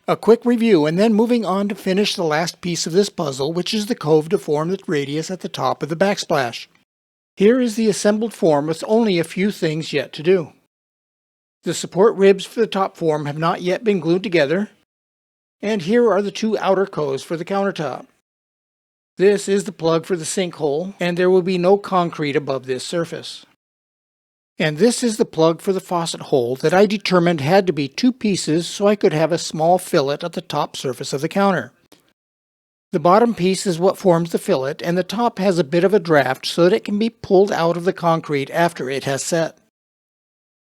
A quick review and then moving on to finish the last piece of this puzzle, which is the cove to form the radius at the top of the backsplash. Here is the assembled form with only a few things yet to do. The support ribs for the top form have not yet been glued together, and here are the two outer coves for the countertop. This is the plug for the sinkhole, and there will be no concrete above this surface. And this is the plug for the faucet hole that I determined had to be two pieces so I could have a small fillet at the top surface of the counter. The bottom piece is what forms the fillet, and the top has a bit of a draft so that it can be pulled out of the concrete after it has set.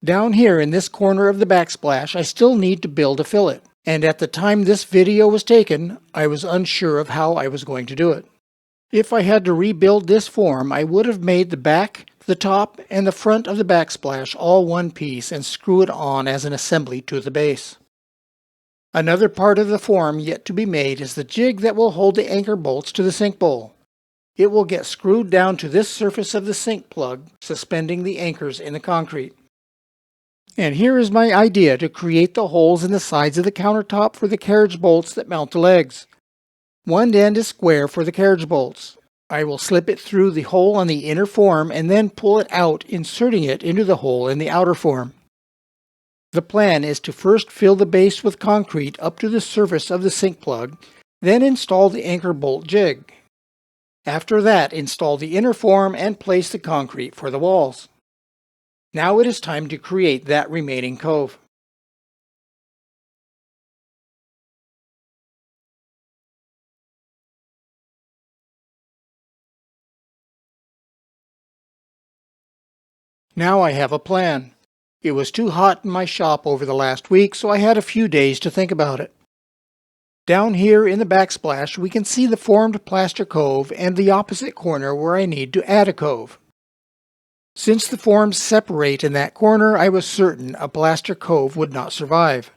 Down here in this corner of the backsplash, I still need to build a fillet, and at the time this video was taken, I was unsure of how I was going to do it. If I had to rebuild this form, I would have made the back, the top, and the front of the backsplash all one piece and screw it on as an assembly to the base. Another part of the form yet to be made is the jig that will hold the anchor bolts to the sink bowl. It will get screwed down to this surface of the sink plug, suspending the anchors in the concrete. And here is my idea to create the holes in the sides of the countertop for the carriage bolts that mount the legs. One end is square for the carriage bolts. I will slip it through the hole on the inner form and then pull it out, inserting it into the hole in the outer form. The plan is to first fill the base with concrete up to the surface of the sink plug, then install the anchor bolt jig. After that, install the inner form and place the concrete for the walls. Now it is time to create that remaining cove. Now I have a plan. It was too hot in my shop over the last week, so I had a few days to think about it. Down here in the backsplash, we can see the formed plaster cove and the opposite corner where I need to add a cove. Since the forms separate in that corner, I was certain a plaster cove would not survive.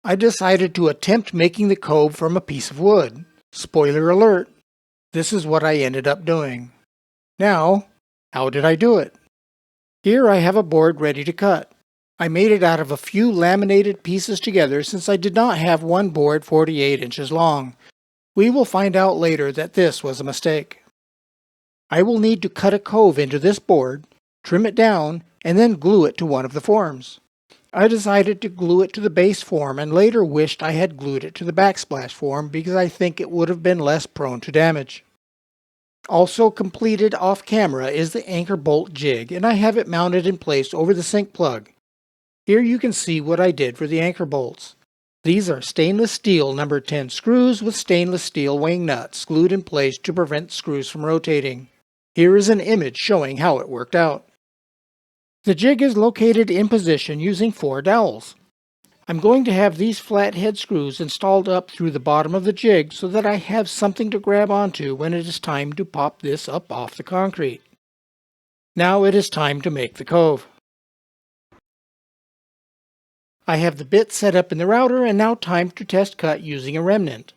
I decided to attempt making the cove from a piece of wood. Spoiler alert, this is what I ended up doing. Now, how did I do it? Here I have a board ready to cut. I made it out of a few laminated pieces together since I did not have one board 48 inches long. We will find out later that this was a mistake. I will need to cut a cove into this board, trim it down, and then glue it to one of the forms. I decided to glue it to the base form and later wished I had glued it to the backsplash form because I think it would have been less prone to damage. Also completed off camera is the anchor bolt jig, and I have it mounted in place over the sink plug. Here you can see what I did for the anchor bolts. These are stainless steel number 10 screws with stainless steel wing nuts glued in place to prevent screws from rotating. Here is an image showing how it worked out. The jig is located in position using 4 dowels. I'm going to have these flathead screws installed up through the bottom of the jig so that I have something to grab onto when it is time to pop this up off the concrete. Now it is time to make the cove. I have the bit set up in the router and now time to test cut using a remnant.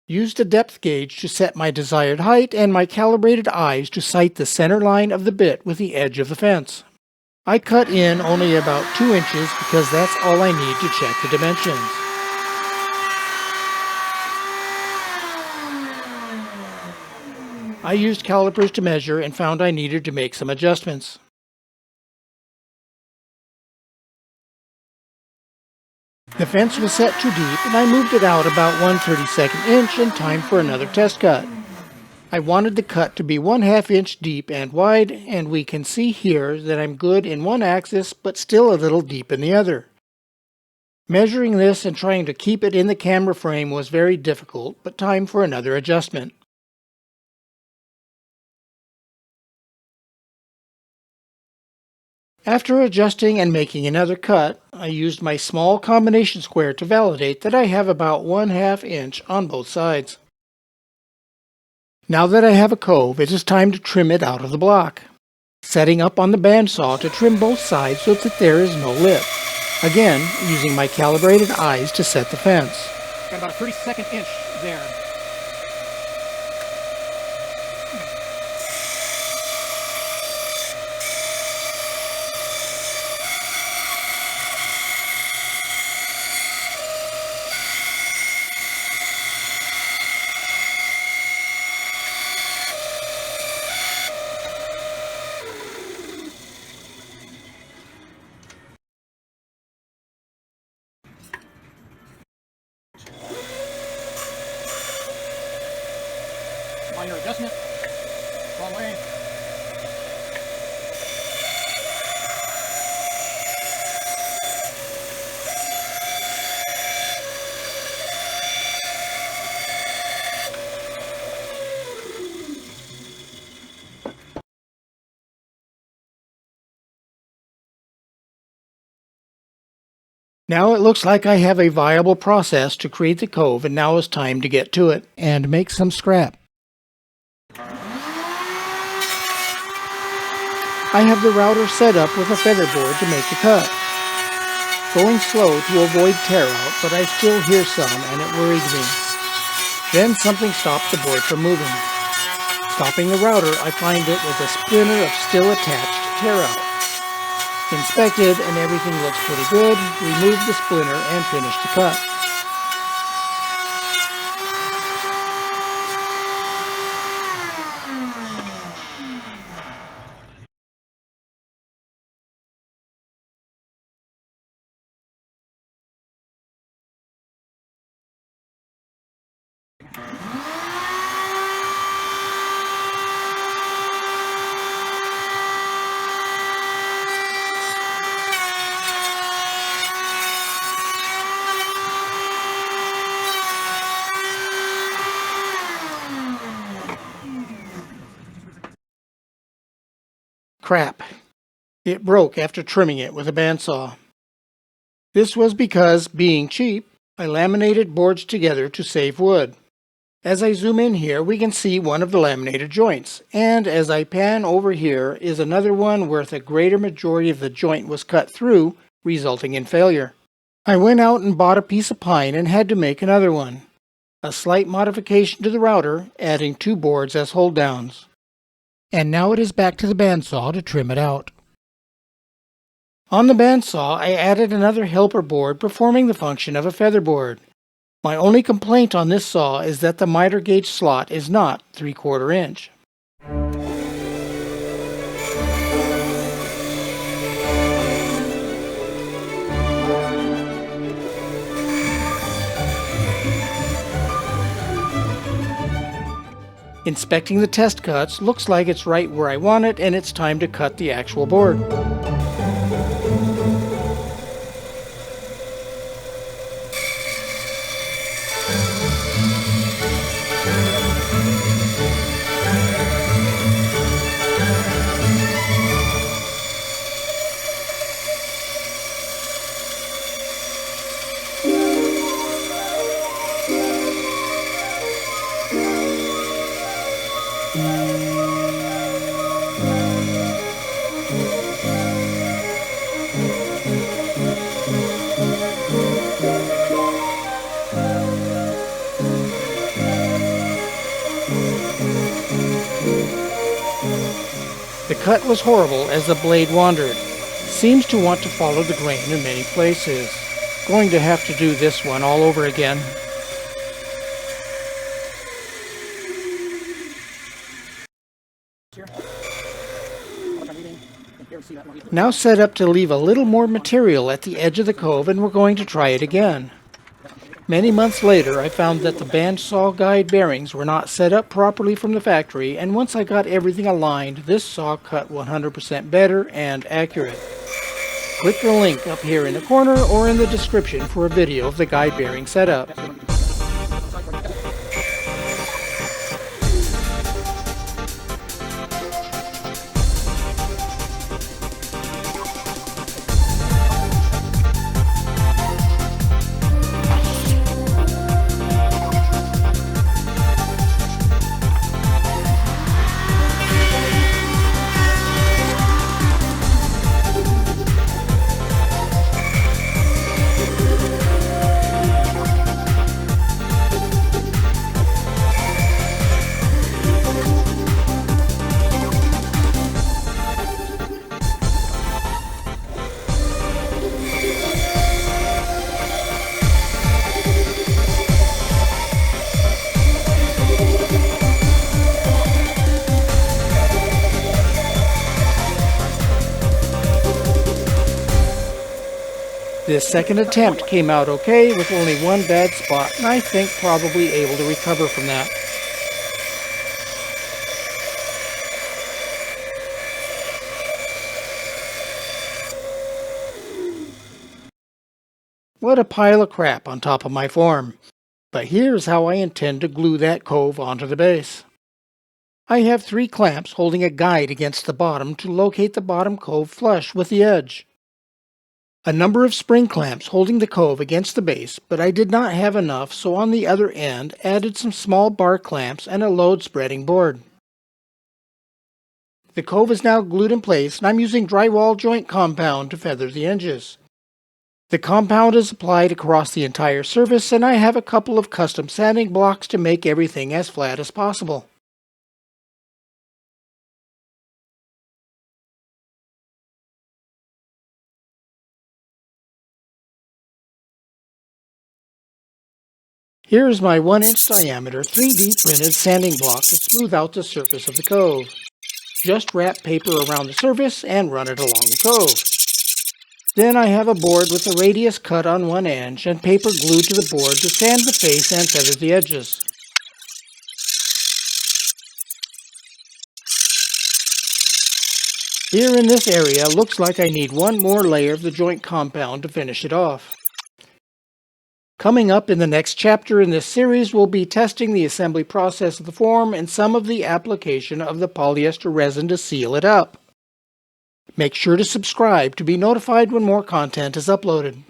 Used a depth gauge to set my desired height and my calibrated eyes to sight the center line of the bit with the edge of the fence. I cut in only about 2 inches because that's all I need to check the dimensions. I used calipers to measure and found I needed to make some adjustments. The fence was set too deep and I moved it out about 1/32 inch in time for another test cut. I wanted the cut to be 1/2 inch deep and wide, and we can see here that I'm good in one axis but still a little deep in the other. Measuring this and trying to keep it in the camera frame was very difficult, but time for another adjustment. After adjusting and making another cut, I used my small combination square to validate that I have about 1/2 inch on both sides. Now that I have a cove, it is time to trim it out of the block. Setting up on the bandsaw to trim both sides so that there is no lip. Again, using my calibrated eyes to set the fence. Got about a 32nd inch there. Now it looks like I have a viable process to create the cove, and now is time to get to it and make some scrap. I have the router set up with a featherboard to make the cut. Going slow to avoid tear out, but I still hear some and it worried me. Then something stopped the board from moving. Stopping the router, I find it with a splinter of still attached tear out. Inspected and everything looks pretty good, removed the splinter and finished the cut. Crap. It broke after trimming it with a bandsaw. This was because, being cheap, I laminated boards together to save wood. As I zoom in here, we can see one of the laminated joints, and as I pan over here is another one where the greater majority of the joint was cut through, resulting in failure. I went out and bought a piece of pine and had to make another one. A slight modification to the router, adding 2 boards as hold downs. And now it is back to the bandsaw to trim it out. On the bandsaw, I added another helper board performing the function of a featherboard. My only complaint on this saw is that the miter gauge slot is not 3/4 inch. Inspecting the test cuts, looks like it's right where I want it, and it's time to cut the actual board. The cut was horrible as the blade wandered. Seems to want to follow the grain in many places. Going to have to do this one all over again. Now set up to leave a little more material at the edge of the cove, and we're going to try it again. Many months later, I found that the bandsaw guide bearings were not set up properly from the factory, and once I got everything aligned, this saw cut 100% better and accurate. Click the link up here in the corner or in the description for a video of the guide bearing setup. This second attempt came out okay with only one bad spot, and I think probably able to recover from that. What a pile of crap on top of my form. But here's how I intend to glue that cove onto the base. I have 3 clamps holding a guide against the bottom to locate the bottom cove flush with the edge. a number of spring clamps holding the Cove against the base, but I did not have enough, so on the other end added some small bar clamps and a load spreading board. The Cove is now glued in place, and I'm using drywall joint compound to feather the edges. The compound is applied across the entire surface, and I have a couple of custom sanding blocks to make everything as flat as possible. Here is my 1-inch diameter 3D printed sanding block to smooth out the surface of the Cove. Just wrap paper around the surface and run it along the Cove. Then I have a board with a radius cut on one edge and paper glued to the board to sand the face and feather the edges. Here in this area looks like I need one more layer of the joint compound to finish it off. Coming up in the next chapter in this series, we'll be testing the assembly process of the form and some of the application of the polyester resin to seal it up. Make sure to subscribe to be notified when more content is uploaded.